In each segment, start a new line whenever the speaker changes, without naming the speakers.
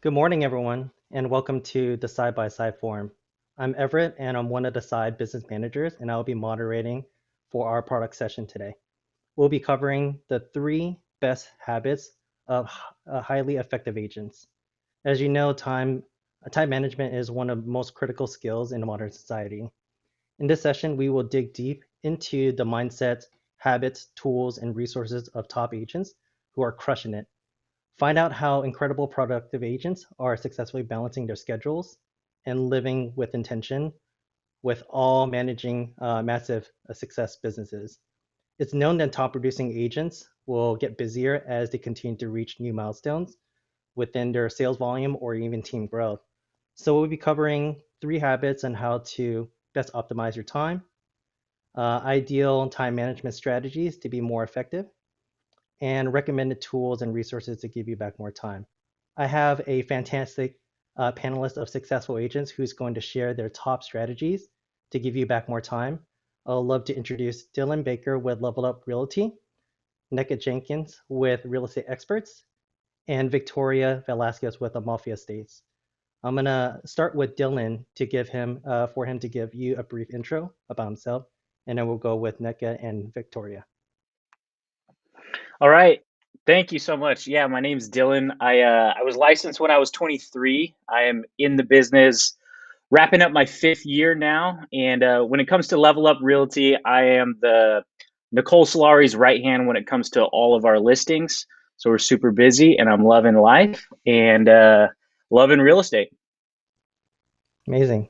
Good morning, everyone, and welcome to the Side by Side Forum. I'm Everett, and I'm one of the side business managers, and I'll be moderating for our product session today. We'll be covering the three best habits of highly effective agents. As you know, time management is one of the most critical skills in modern society. In this session, we will dig deep into the mindsets, habits, tools, and resources of top agents who are crushing it. Find out how incredible productive agents are successfully balancing their schedules and living with intention with all managing massive success businesses. It's known that top producing agents will get busier as they continue to reach new milestones within their sales volume or even team growth. So we'll be covering three habits on how to best optimize your time, ideal time management strategies to be more effective, and recommended tools and resources to give you back more time. I have a fantastic panelist of successful agents who's going to share their top strategies to give you back more time. I'd love to introduce Dylan Baker with Level Up Realty, Nneka Jenkins with Real Estate Experts, and Victoria Velasquez with Amalfi Estates. I'm gonna start with Dylan to for him to give you a brief intro about himself, and then we'll go with Nneka and Victoria.
All right. Thank you so much. Yeah, my name's Dylan. I was licensed when I was 23. I am in the business, wrapping up my fifth year now. And when it comes to Level Up Realty, I am the Nicole Solari's right hand when it comes to all of our listings. So we're super busy, and I'm loving life and loving real estate.
Amazing.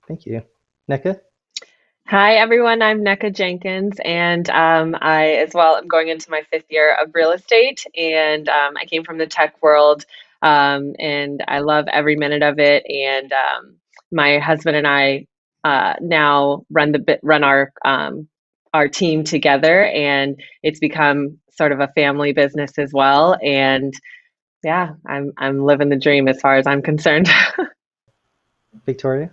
Thank you. Nneka?
Hi, everyone. I'm Nneka Jenkins, and I, as well, am going into my fifth year of real estate. And I came from the tech world, and I love every minute of it. And my husband and I now run our team together, and it's become sort of a family business as well. And yeah, I'm living the dream as far as I'm concerned.
Victoria?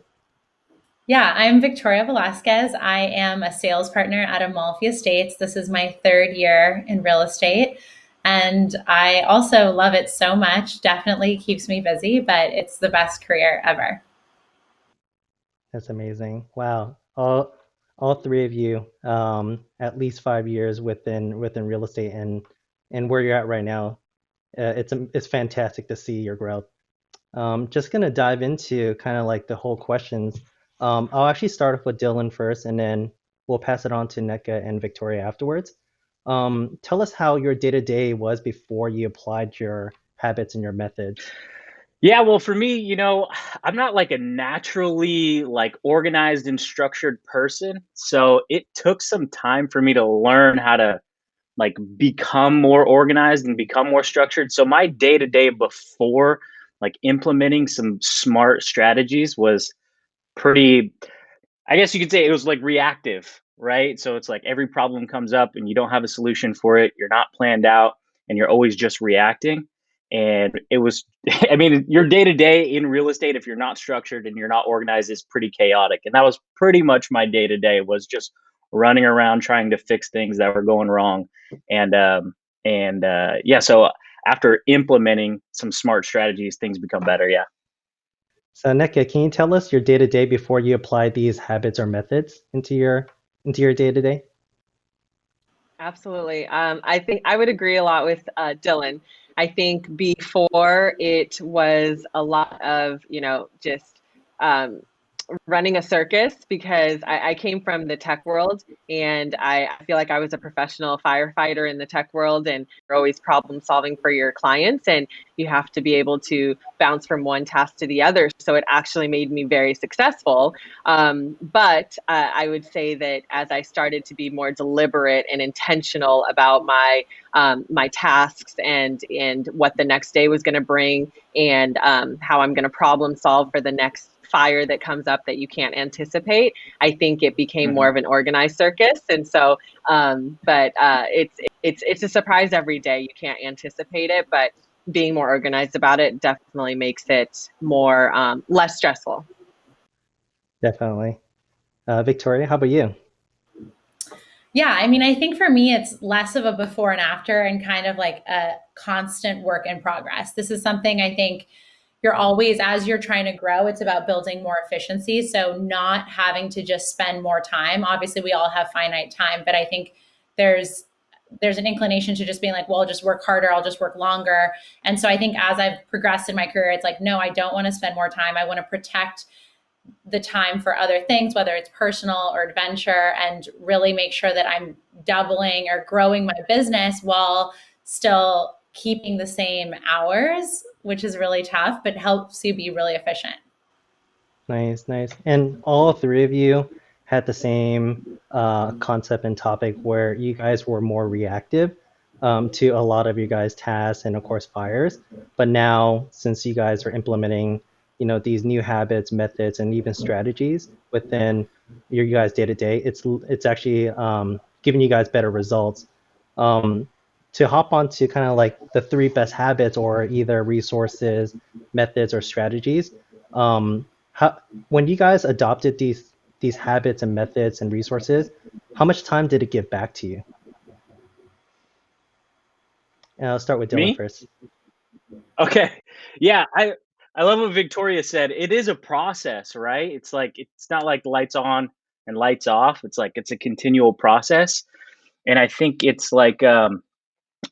Yeah, I'm Victoria Velasquez. I am a sales partner at Amalfi Estates. This is my third year in real estate. And I also love it so much. Definitely keeps me busy, but it's the best career ever.
That's amazing. Wow. All three of you, at least 5 years within real estate and where you're at right now. It's fantastic to see your growth. Just gonna dive into kind of like the whole questions. I'll actually start off with Dylan first, and then we'll pass it on to Nneka and Victoria afterwards. Tell us how your day-to-day was before you applied your habits and your methods.
Yeah, well, for me, I'm not like a naturally like organized and structured person. So it took some time for me to learn how to like become more organized and become more structured. So my day to day before like implementing some smart strategies was pretty, I guess you could say it was like reactive, right? So it's like every problem comes up and you don't have a solution for it. You're not planned out and you're always just reacting. And it was, I mean, your day to day in real estate, if you're not structured and you're not organized, is pretty chaotic. And that was pretty much my day to day was just running around trying to fix things that were going wrong. And yeah, so after implementing some smart strategies, things become better. Yeah.
So Nneka, can you tell us your day-to-day before you apply these habits or methods into your day-to-day?
Absolutely. I think I would agree a lot with Dylan. I think before it was a lot of, just um, running a circus because I came from the tech world and I feel like I was a professional firefighter in the tech world and you're always problem solving for your clients and you have to be able to bounce from one task to the other. So it actually made me very successful. But I would say that as I started to be more deliberate and intentional about my tasks and what the next day was going to bring and how I'm going to problem solve for the next fire that comes up that you can't anticipate. I think it became more
Mhm.
of an organized circus, and so, but it's a surprise every day. You can't anticipate it, but being more organized about it definitely makes it more less stressful.
Definitely. Victoria, how about you?
Yeah, I mean, I think for me, it's less of a before and after and kind of like a constant work in progress. This is something I think you're always, as you're trying to grow, it's about building more efficiency. So not having to just spend more time. Obviously, we all have finite time, but I think there's an inclination to just being like, well, I'll just work harder, I'll just work longer. And so I think as I've progressed in my career, it's like, no, I don't want to spend more time. I want to protect the time for other things, whether it's personal or adventure, and really make sure that I'm doubling or growing my business while still keeping the same hours, which is really tough, but helps you be really efficient.
Nice, nice. And all three of you had the same concept and topic where you guys were more reactive to a lot of you guys' tasks and of course fires. But now, since you guys are implementing, these new habits, methods, and even strategies within your guys' day to day, it's actually giving you guys better results. To hop onto kind of like the three best habits or either resources, methods, or strategies. When you guys adopted these habits and methods and resources, how much time did it give back to you? And I'll start with Dylan
Me?
first.
Okay. Yeah, I love what Victoria said. It is a process, right? It's like it's not like lights on and lights off. It's like it's a continual process. And I think it's like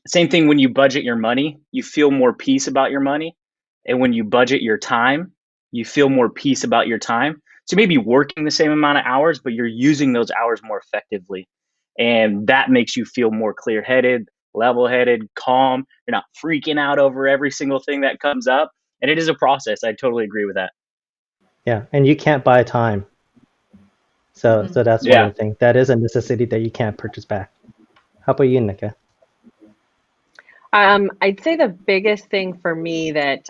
same thing when you budget your money, you feel more peace about your money. And when you budget your time, you feel more peace about your time. So maybe working the same amount of hours, but you're using those hours more effectively. And that makes you feel more clear headed, level headed, calm. You're not freaking out over every single thing that comes up. And it is a process. I totally agree with that.
Yeah, and you can't buy time. So that's one
Yeah.
of the things. That is a necessity that you can't purchase back. How about you, Nika?
I'd say the biggest thing for me that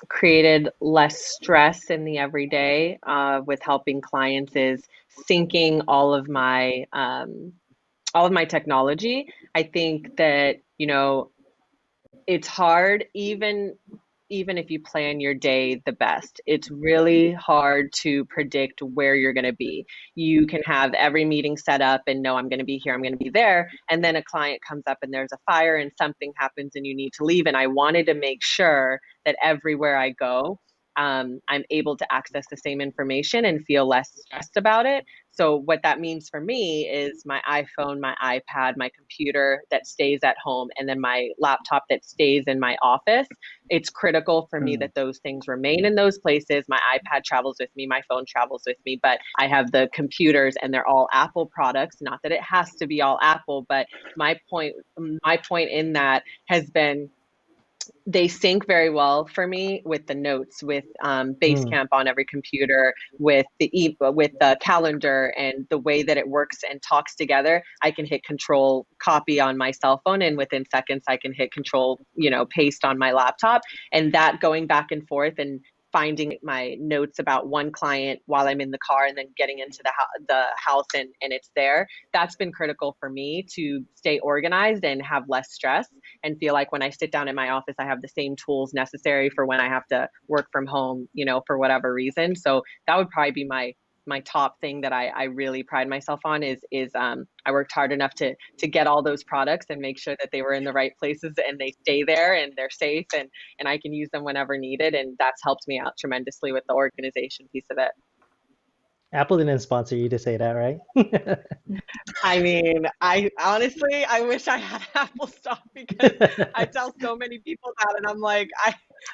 created less stress in the everyday with helping clients is syncing all of my technology. I think that, it's hard even if you plan your day the best. It's really hard to predict where you're going to be. You can have every meeting set up and know I'm going to be here, I'm going to be there. And then a client comes up and there's a fire and something happens and you need to leave. And I wanted to make sure that everywhere I go, I'm able to access the same information and feel less stressed about it. So what that means for me is my iPhone, my iPad, my computer that stays at home, and then my laptop that stays in my office. It's critical for me that those things remain in those places. My iPad travels with me, my phone travels with me, but I have the computers and they're all Apple products. Not that it has to be all Apple, but my point in that has been they sync very well for me with the notes, with Basecamp on every computer, with the calendar and the way that it works and talks together. I can hit control copy on my cell phone, and within seconds I can hit control paste on my laptop, and that going back and forth and finding my notes about one client while I'm in the car and then getting into the house and it's there. That's been critical for me to stay organized and have less stress and feel like when I sit down in my office, I have the same tools necessary for when I have to work from home, for whatever reason. So that would probably be my top thing that I really pride myself on is I worked hard enough to get all those products and make sure that they were in the right places and they stay there and they're safe and I can use them whenever needed. And that's helped me out tremendously with the organization piece of it.
Apple didn't sponsor you to say that, right?
I mean, I honestly, I wish I had Apple stock because I tell so many people that, and I'm like,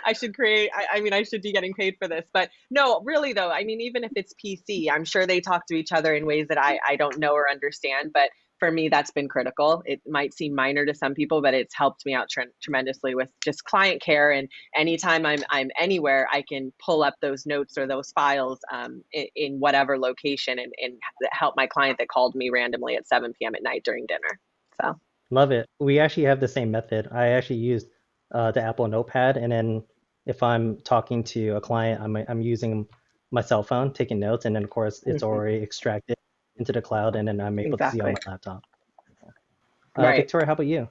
I should create, I mean, I should be getting paid for this. But no, really though, I mean, even if it's PC, I'm sure they talk to each other in ways that I don't know or understand. But for me, that's been critical. It might seem minor to some people, but it's helped me out tremendously with just client care. And anytime I'm anywhere, I can pull up those notes or those files in whatever location and help my client that called me randomly at 7 p.m. at night during dinner. So
Love it. We actually have the same method. I actually used the Apple Notepad, and then if I'm talking to a client, I'm using my cell phone, taking notes, and then of course it's already extracted into the cloud, and then I'm able to see on my laptop.
Right.
Victoria, how about you?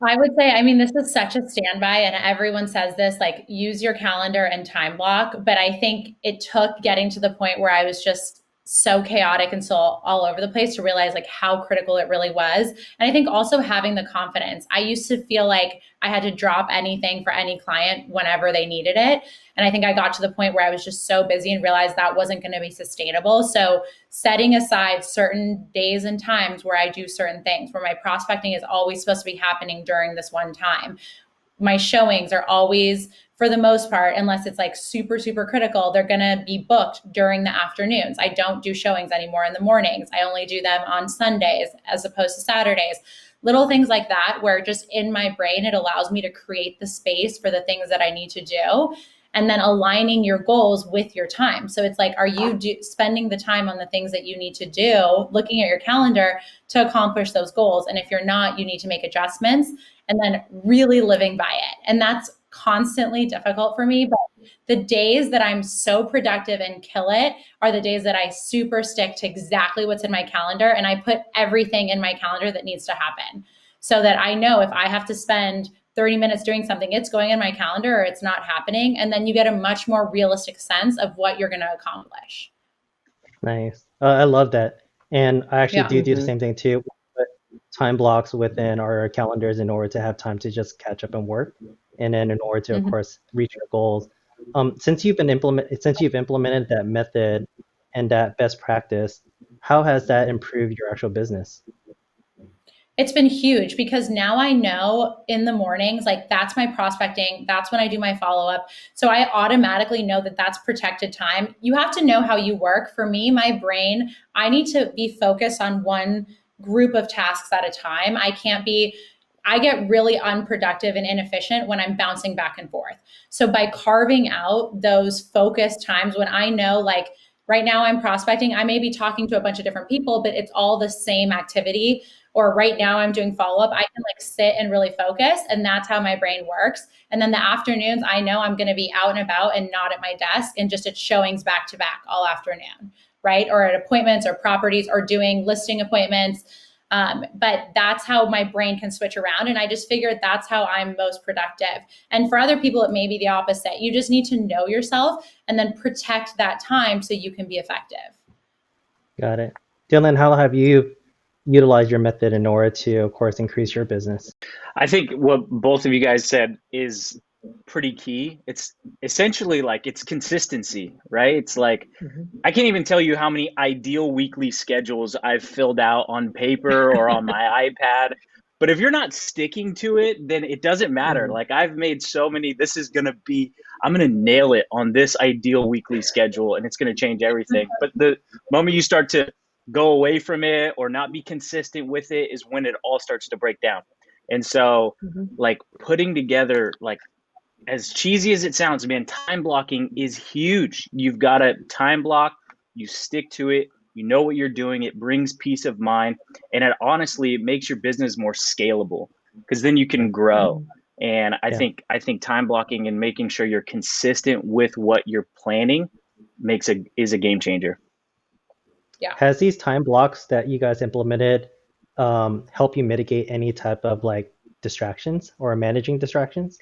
I would say, I mean, this is such a standby, and everyone says this, like, use your calendar and time block. But I think it took getting to the point where I was just so chaotic and so all over the place to realize like how critical it really was. And I think also having the confidence. I used to feel like I had to drop anything for any client whenever they needed it. And I think I got to the point where I was just so busy and realized that wasn't going to be sustainable. So setting aside certain days and times where I do certain things, where my prospecting is always supposed to be happening during this one time. My showings are always, for the most part, unless it's like super, super critical, they're going to be booked during the afternoons. I don't do showings anymore in the mornings. I only do them on Sundays as opposed to Saturdays. Little things like that, where just in my brain, it allows me to create the space for the things that I need to do. And then aligning your goals with your time. So it's like, are you spending the time on the things that you need to do, looking at your calendar to accomplish those goals? And if you're not, you need to make adjustments, and then really living by it. And that's constantly difficult for me. But the days that I'm so productive and kill it are the days that I super stick to exactly what's in my calendar. And I put everything in my calendar that needs to happen, so that I know if I have to spend 30 minutes doing something, it's going in my calendar or it's not happening. And then you get a much more realistic sense of what you're going to accomplish.
Nice. I love that. And I actually
Yeah.
do the same thing too. Put time blocks within our calendars in order to have time to just catch up and work. And then in order to, of course, reach your goals. Since you've implemented that method and that best practice, how has that improved your actual business?
It's been huge because now I know in the mornings, like that's my prospecting. That's when I do my follow-up. So I automatically know that that's protected time. You have to know how you work. For me, my brain, I need to be focused on one group of tasks at a time. I get really unproductive and inefficient when I'm bouncing back and forth. So by carving out those focused times when I know, like right now I'm prospecting, I may be talking to a bunch of different people, but it's all the same activity. Or right now I'm doing follow-up, I can like sit and really focus, and that's how my brain works. And then the afternoons, I know I'm going to be out and about and not at my desk, and just at showings back to back all afternoon, right? Or at appointments or properties or doing listing appointments. But that's how my brain can switch around. And I just figured that's how I'm most productive. And for other people, it may be the opposite. You just need to know yourself and then protect that time so you can be effective.
Got it. Dylan, how have you utilized your method in order to, of course, increase your business?
I think what both of you guys said is pretty key. It's essentially like it's consistency, right? It's like I can't even tell you how many ideal weekly schedules I've filled out on paper or on my iPad. But if you're not sticking to it, then it doesn't matter. Like I've made so many, I'm going to nail it on this ideal weekly schedule and it's going to change everything. But the moment you start to go away from it or not be consistent with it is when it all starts to break down. And so like putting together, like as cheesy as it sounds, man, time blocking is huge. You've got to time block, you stick to it, you know what you're doing, it brings peace of mind, and it honestly, it makes your business more scalable because then you can grow. And I think time blocking and making sure you're consistent with what you're planning is a game changer.
Yeah.
Has these time blocks that you guys implemented help you mitigate any type of like distractions or managing distractions?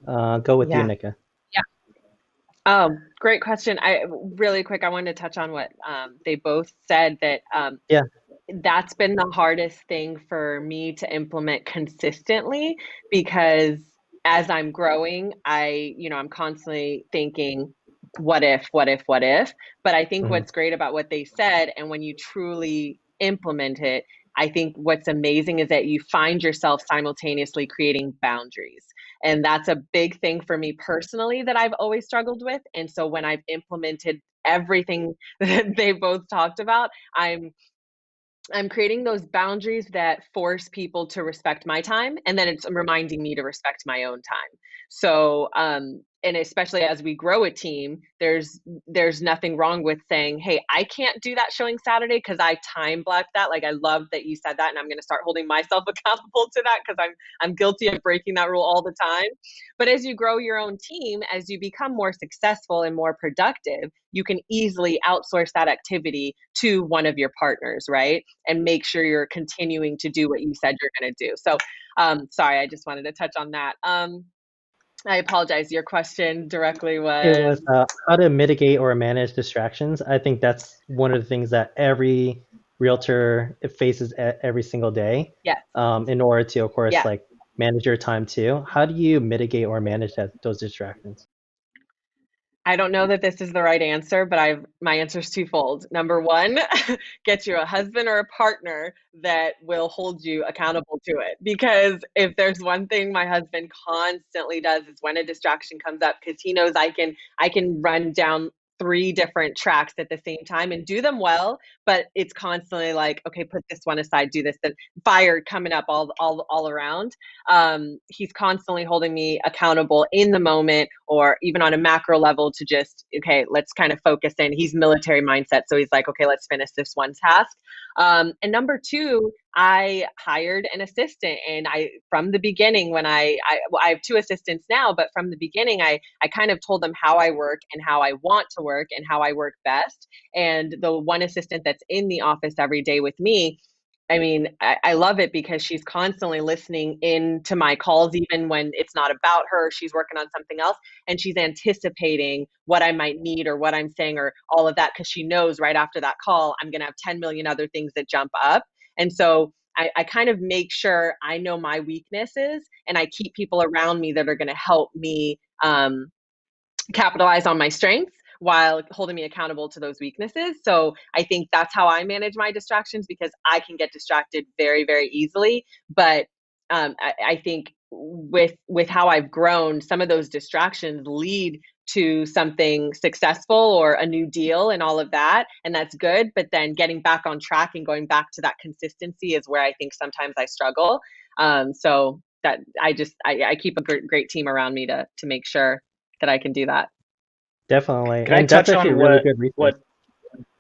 Go with you, Nika.
Great question. Really quick, I wanted to touch on what they both said, that that's been the hardest thing for me to implement consistently, because as I'm growing, I'm constantly thinking, what if? But I think what's great about what they said, and when you truly implement it, I think what's amazing is that you find yourself simultaneously creating boundaries. And that's a big thing for me personally that I've always struggled with. And so when I've implemented everything that they both talked about, I'm creating those boundaries that force people to respect my time, and then it's reminding me to respect my own time. So, and especially as we grow a team, there's nothing wrong with saying, "Hey, I can't do that showing Saturday because I time blocked that." Like, I love that you said that, and I'm going to start holding myself accountable to that because I'm guilty of breaking that rule all the time. But as you grow your own team, as you become more successful and more productive, you can easily outsource that activity to one of your partners, right? And make sure you're continuing to do what you said you're going to do. So, sorry, I just wanted to touch on that. I apologize. Your question directly
It was
was,
how to mitigate or manage distractions. I think that's one of the things that every realtor faces every single day,
yes,
in order to, of course,
yeah.
like manage your time too. How do you mitigate or manage those distractions?
I don't know that this is the right answer, but my answer is twofold. Number one, get you a husband or a partner that will hold you accountable to it. Because if there's one thing my husband constantly does is when a distraction comes up, because he knows I can run down three different tracks at the same time and do them well, but it's constantly like, okay, put this one aside, do this, then fire coming up all around. He's constantly holding me accountable in the moment or even on a macro level to just, okay, let's kind of focus in. He's military mindset. So he's like, okay, let's finish this one task. And number two, I hired an assistant, and from the beginning, when well, I have two assistants now, but from the beginning, I kind of told them how I work and how I want to work and how I work best. And the one assistant that's in the office every day with me, I mean, I love it because she's constantly listening in to my calls, even when it's not about her. She's working on something else, and she's anticipating what I might need or what I'm saying or all of that, because she knows right after that call, I'm going to have 10 million other things that jump up. And so I kind of make sure I know my weaknesses, and I keep people around me that are going to help me capitalize on my strengths while holding me accountable to those weaknesses. So I think that's how I manage my distractions, because I can get distracted very, very easily. But I think with how I've grown, some of those distractions lead to something successful or a new deal and all of that, and that's good. But then getting back on track and going back to that consistency is where I think sometimes I struggle. So that I keep a great team around me to make sure that I can do that.
Definitely,
Can I
and that's
touch
actually a
on
really
what
good resource.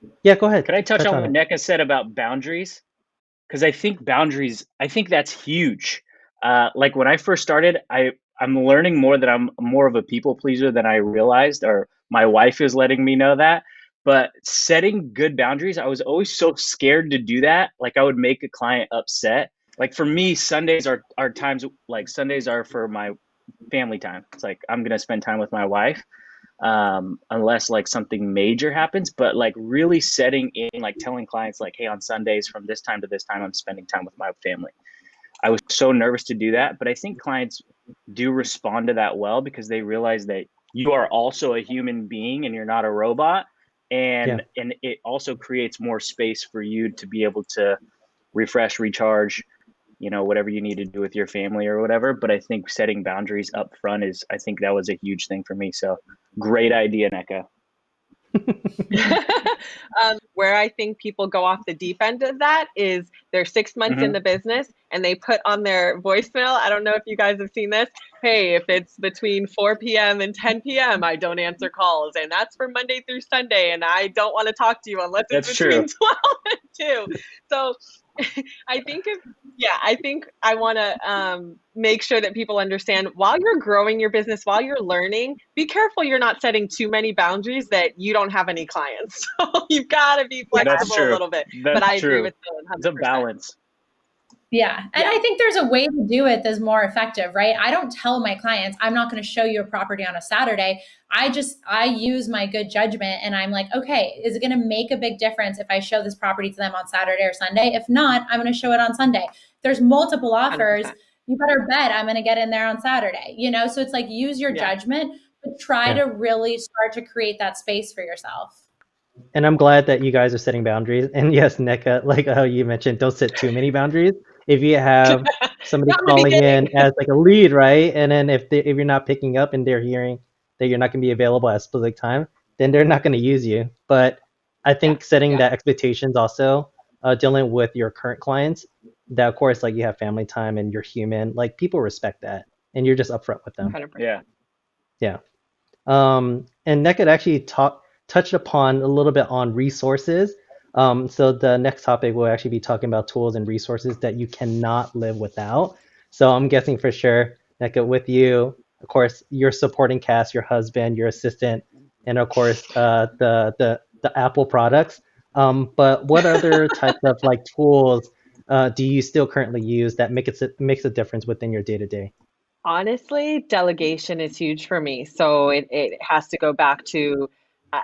what
Yeah, go ahead.
can I touch
Touch
on
on
what
it.
NECA said about boundaries? Because I think that's huge. Like when I first started, I'm learning more that I'm more of a people pleaser than I realized, or my wife is letting me know that. But setting good boundaries, I was always so scared to do that. Like I would make a client upset. Like for me, Sundays are times, like Sundays are for my family time. It's like I'm gonna spend time with my wife, unless like something major happens. But like really setting in, like telling clients, like, hey, on Sundays from this time to this time, I'm spending time with my family. I was so nervous to do that, but I think clients do respond to that well because they realize that you are also a human being and you're not a robot.
Yeah,
And it also creates more space for you to be able to refresh, recharge, whatever you need to do with your family or whatever. But I think setting boundaries up front I think that was a huge thing for me. So great idea, NECA.
Where I think people go off the deep end of that is they're 6 months in
Mm-hmm.
the business and they put on their voicemail. I don't know if you guys have seen this. Hey, if it's between 4 p.m. and 10 p.m., I don't answer calls. And that's for Monday through Sunday. And I don't want to talk to you unless it's
That's true.
between 12 and 2. So I think I want to make sure that people understand, while you're growing your business, while you're learning, be careful you're not setting too many boundaries that you don't have any clients. So you've got to be
Yeah.
That's
flexible a
true.
little bit. But
That's
I agree
true.
with Dylan
It's a
100%.
balance.
Yeah. And
Yeah.
I think there's a way to do it that's more effective, right? I don't tell my clients, I'm not going to show you a property on a Saturday. I use my good judgment and I'm like, okay, is it going to make a big difference if I show this property to them on Saturday or Sunday? If not, I'm going to show it on Sunday. If there's multiple offers,
100%.
you better bet I'm going to get in there on Saturday, So it's like, use your
Yeah.
judgment, but try
Yeah.
to really start to create that space for yourself.
And I'm glad that you guys are setting boundaries. And yes, NECA, like how you mentioned, don't set too many boundaries. If you have somebody
Not in the
calling in
beginning.
as like a lead, right? And then if you're not picking up and they're hearing that you're not going to be available at a specific time, then they're not going to use you. But I
Yeah.
think setting
Yeah.
that expectations also, dealing with your current clients, that of course, like you have family time and you're human, like people respect that and you're just upfront with them.
100%.
Yeah.
Yeah. And Nick had actually touched upon a little bit on resources. So the next topic will actually be talking about tools and resources that you cannot live without. So I'm guessing for sure, Nick, with you, of course, your supporting cast, your husband, your assistant, and of course, the Apple products. But what other types of like tools do you still currently use that makes a difference within your day to day?
Honestly, delegation is huge for me. So it has to go back to, uh,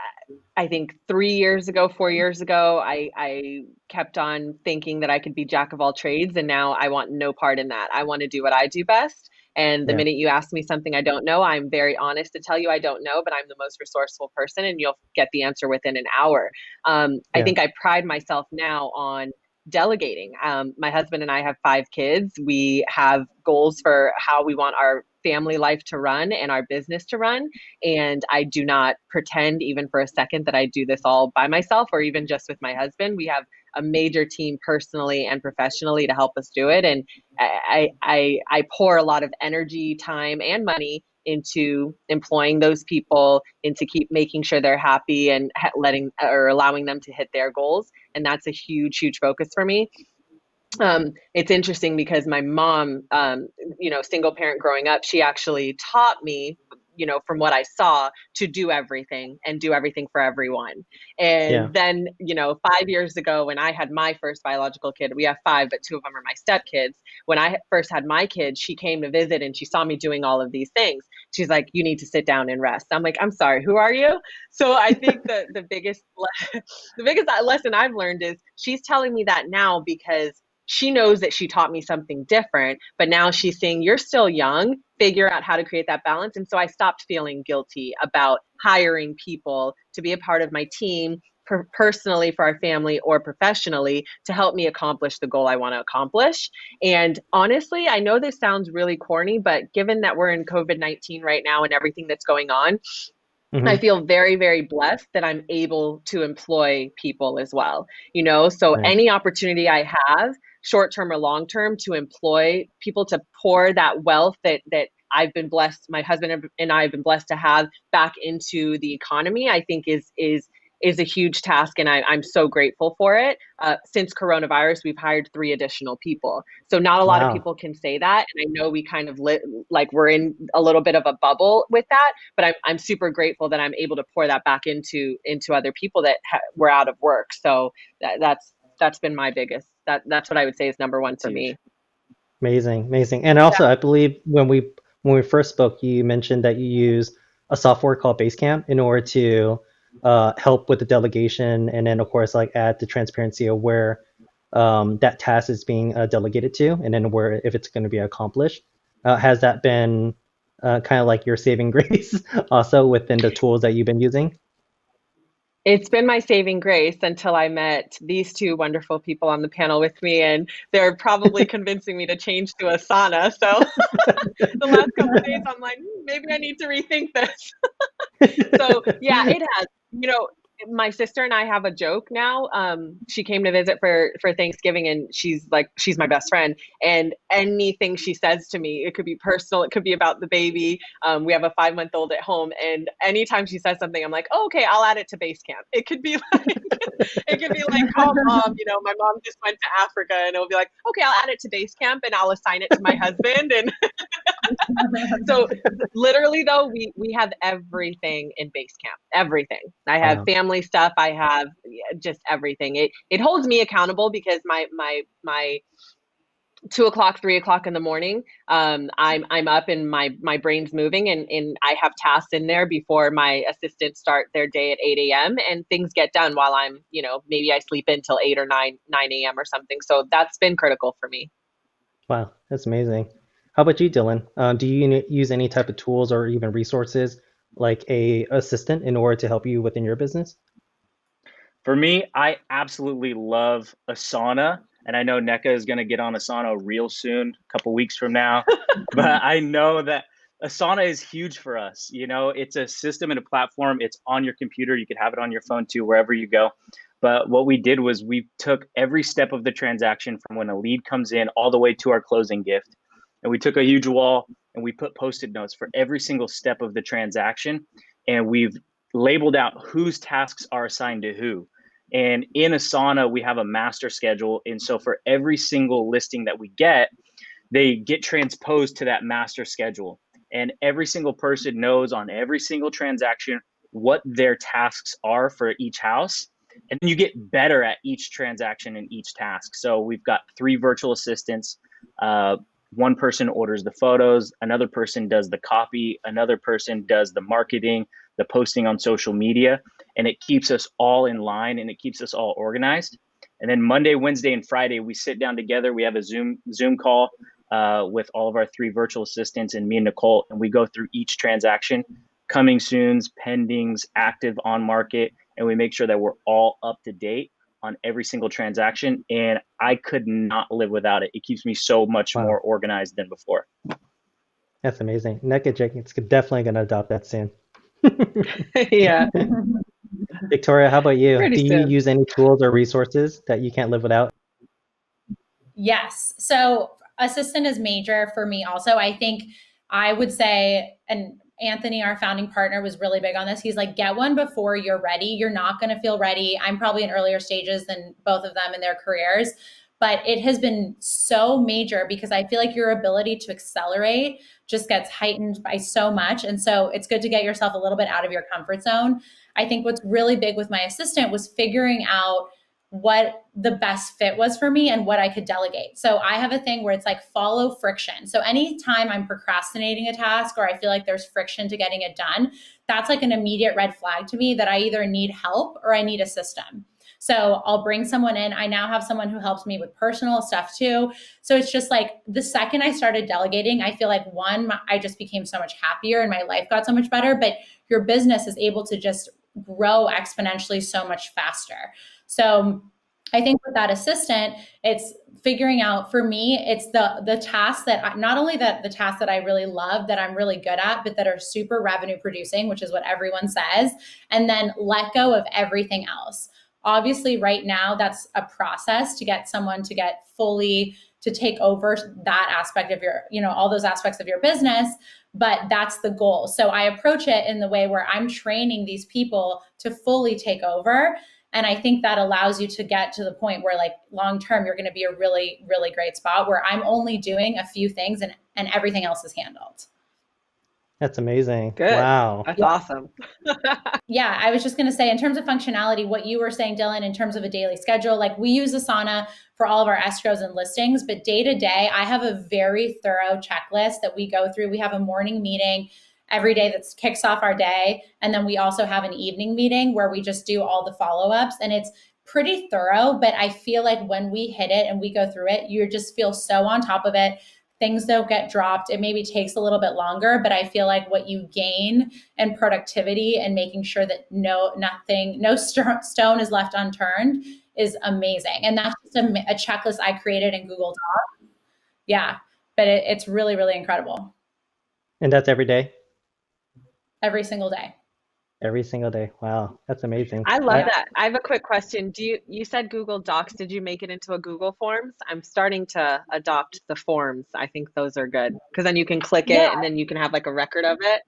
I think 3 years ago, 4 years ago, I kept on thinking that I could be jack of all trades, and now I want no part in that. I want to do what I do best. And the
Yeah.
minute you ask me something I don't know, I'm very honest to tell you I don't know, but I'm the most resourceful person, and you'll get the answer within an hour. I
Yeah.
think I pride myself now on delegating. My husband and I have 5 kids. We have goals for how we want our family life to run and our business to run. And I do not pretend even for a second that I do this all by myself or even just with my husband. We have a major team personally and professionally to help us do it. And I pour a lot of energy, time, and money into employing those people, into keep making sure they're happy and letting or allowing them to hit their goals. And that's a huge focus for me. It's interesting because my mom, single parent growing up, she actually taught me, from what I saw, to do everything and do everything for everyone.
Yeah.
And then, 5 years ago, when I had my first biological kid, we have five, but two of them are my stepkids. When I first had my kids, she came to visit and she saw me doing all of these things. She's like, "You need to sit down and rest." I'm like, "I'm sorry, who are you?" So I think the biggest the biggest lesson I've learned is she's telling me that now because she knows that she taught me something different, but now she's saying, "You're still young, figure out how to create that balance." And so I stopped feeling guilty about hiring people to be a part of my team, personally for our family or professionally, to help me accomplish the goal I want to accomplish. And honestly, I know this sounds really corny, but given that we're in COVID-19 right now and everything that's going on, I
Hmm.
feel very blessed that I'm able to employ people as well. So
Nice.
any opportunity I have, short term or long term, to employ people to pour that wealth that I've been blessed, my husband and I have been blessed to have back into the economy, I think is a huge task, and I'm so grateful for it. Since coronavirus, we've hired 3 additional people, so not a lot of
Wow.
people can say that, and I know we kind of like we're in a little bit of a bubble with that, but I'm super grateful that I'm able to pour that back into other people that were out of work. So that's been my biggest, that's what I would say is number one
That's
for
huge.
me.
Amazing. Amazing. And
Yeah.
also, I believe when we first spoke, you mentioned that you use a software called Basecamp in order to help with the delegation, and then of course like add the transparency of where that task is being delegated to, and then where if it's going to be accomplished. Has that been kind of like your saving grace also within the tools that you've been using?
It's been my saving grace until I met these two wonderful people on the panel with me, and they're probably convincing me to change to Asana. So the last couple of days, I'm like, maybe I need to rethink this. So yeah, it has. My sister and I have a joke now. She came to visit for Thanksgiving, and she's my best friend. And anything she says to me, it could be personal, it could be about the baby. We have a 5-month-old at home, and anytime she says something, I'm like, "Oh, okay, I'll add it to Basecamp." It could be like, it could be like, "Call mom." My mom just went to Africa, and it'll be like, "Okay, I'll add it to Basecamp, and I'll assign it to my husband." And so literally though, we have everything in Basecamp. Everything. I have
Wow.
family stuff. I have, yeah, just everything. It holds me accountable because my 2 o'clock, 3 o'clock in the morning, I'm up and my brain's moving, and I have tasks in there before my assistants start their day at 8 a.m. and things get done while I'm, maybe I sleep until 8 or 9 a.m. or something. So that's been critical for me.
Wow, that's amazing. How about you, Dylan? Do you use any type of tools or even resources like a assistant in order to help you within your business?
For me, I absolutely love Asana, and I know NECA is going to get on Asana real soon, a couple weeks from now. But I know that Asana is huge for us. It's a system and a platform. It's on your computer. You could have it on your phone too, wherever you go. But what we did was we took every step of the transaction from when a lead comes in all the way to our closing gift. And we took a huge wall and we put post-it notes for every single step of the transaction. And we've labeled out whose tasks are assigned to who. And in Asana, we have a master schedule. And so for every single listing that we get, they get transposed to that master schedule. And every single person knows on every single transaction what their tasks are for each house. And you get better at each transaction and each task. So we've got 3 virtual assistants. one person orders the photos, another person does the copy, another person does the marketing, the posting on social media, and it keeps us all in line and it keeps us all organized. And then Monday, Wednesday, and Friday, we sit down together. We have a Zoom call with all of our 3 virtual assistants and me and Nicole, and we go through each transaction, coming soons, pendings, active, on market, and we make sure that we're all up to date on every single transaction. And I could not live without it. It keeps me so much more organized than before.
That's amazing. NECA Jenkins definitely going to adopt that soon.
Yeah.
Victoria, how about you?
Pretty
Do you
soon.
use any tools or resources that you can't live without?
Yes. So assistant is major for me also. I think I would say, and Anthony, our founding partner, was really big on this. He's like, get one before you're ready. You're not going to feel ready. I'm probably in earlier stages than both of them in their careers, but it has been so major because I feel like your ability to accelerate just gets heightened by so much. And so it's good to get yourself a little bit out of your comfort zone. I think what's really big with my assistant was figuring out what the best fit was for me and what I could delegate. So I have a thing where it's like follow friction. So anytime I'm procrastinating a task or I feel like there's friction to getting it done, that's like an immediate red flag to me that I either need help or I need a system. So I'll bring someone in. I now have someone who helps me with personal stuff too. So it's just like the second I started delegating, I feel like I just became so much happier and my life got so much better, but your business is able to just grow exponentially so much faster. So I think with that assistant, it's figuring out, for me, it's the tasks that not only the tasks that I really love, that I'm really good at, but that are super revenue producing, which is what everyone says, and then let go of everything else. Obviously, right now, that's a process to get someone to get fully to take over that aspect of your, all those aspects of your business, but that's the goal. So I approach it in the way where I'm training these people to fully take over. And I think that allows you to get to the point where, like, long term, you're going to be a really, really great spot where I'm only doing a few things and everything else is handled.
That's amazing.
Good.
Wow.
That's awesome.
Yeah, I was just going to say, in terms of functionality, what you were saying, Dylan, in terms of a daily schedule, like we use Asana for all of our escrows and listings, but day to day, I have a very thorough checklist that we go through. We have a morning meeting every day that kicks off our day. And then we also have an evening meeting where we just do all the follow-ups, and it's pretty thorough, but I feel like when we hit it and we go through it, you just feel so on top of it. Things don't get dropped. It maybe takes a little bit longer, but I feel like what you gain in productivity and making sure that no stone is left unturned is amazing. And that's just a checklist I created in Google Docs. Yeah, but it's really, really incredible.
And that's every day?
Every single day.
Every single day. Wow, that's amazing.
I love that. I have a quick question. You said Google Docs, did you make it into a Google Forms? I'm starting to adopt the forms. I think those are good because then you can click it and then you can have like a record of it.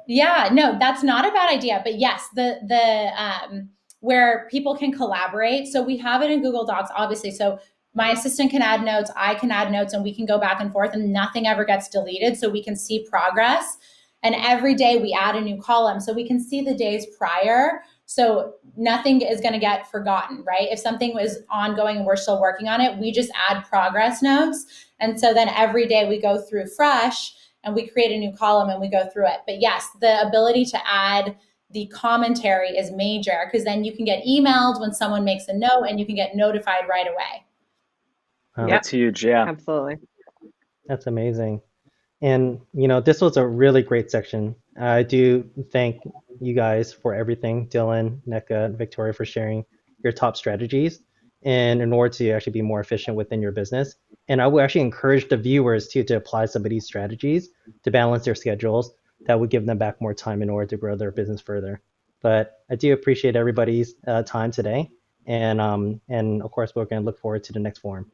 Yeah, no, that's not a bad idea. But yes, the where people can collaborate. So we have it in Google Docs, obviously. So my assistant can add notes, I can add notes, and we can go back and forth and nothing ever gets deleted. So we can see progress. And every day we add a new column so we can see the days prior. So nothing is going to get forgotten, right? If something was ongoing and we're still working on it, we just add progress notes. And so then every day we go through fresh and we create a new column and we go through it. But yes, the ability to add the commentary is major because then you can get emailed when someone makes a note and you can get notified right away.
Wow.
That's huge. Yeah.
Absolutely.
That's amazing. And, this was a really great section. I do thank you guys for everything, Dylan, NECA, Victoria, for sharing your top strategies and in order to actually be more efficient within your business. And I would actually encourage the viewers to apply some of these strategies to balance their schedules. That would give them back more time in order to grow their business further. But I do appreciate everybody's time today. And of course, we're going to look forward to the next forum.